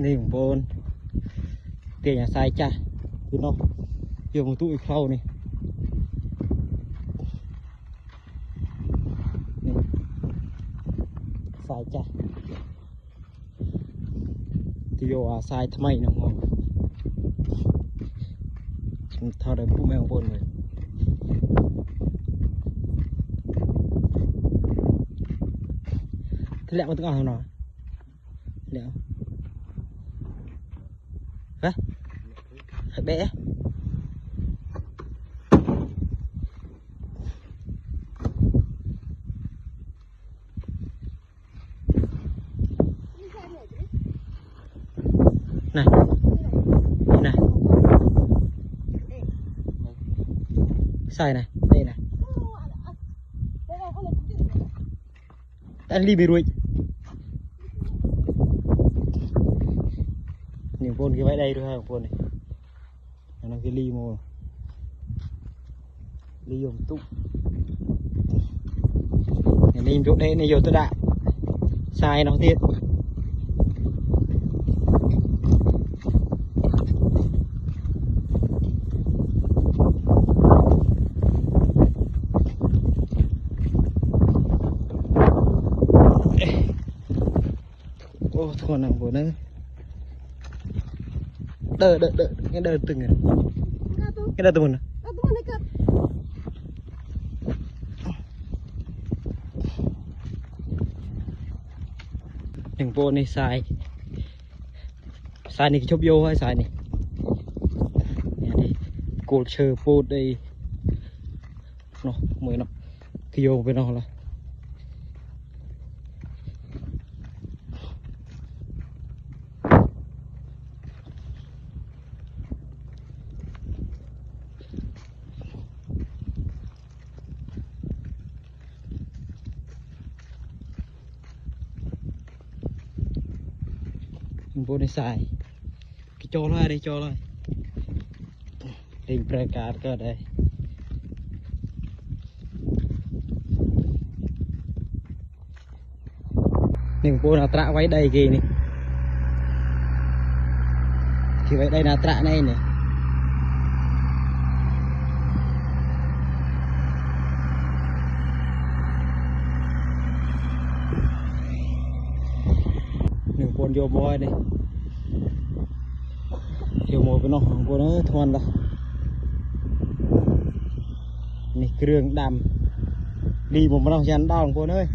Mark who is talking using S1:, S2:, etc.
S1: นี่ของโบนเตียงทรายจ้ะคือน้องอยู่บนตู้อีกเข้านี่ทรายจ้ะที่อยู่ทรายทำไมน้องงเท่าไรผู้แมวบนเลยthế lẹ con tự nào nào lẹ hả hãy bé này này sai này đây này anh đi bị ruồi những con cái váy đây thôi ha con này nó cái ly màu ly dùng tụ này chỗ đây này giờ tôi đã sai nó thiệt ô thua nặng của nó đợi cái đợi từng này cái đợi từng này những bộ này xài này chụp vô hay xài này đi cột chờ bộ đây nó mới nó khi vô với nó là vô này xài cái cho lại đây cho lại tìm pre card cơ đây nhưng vô nào trạ váy đây kì này thì vậy đây là trạ này này nhưng con vô boy đây vô một cái nó của nó thoăn là này kêu đầm đi một nó chán đau của nó ơi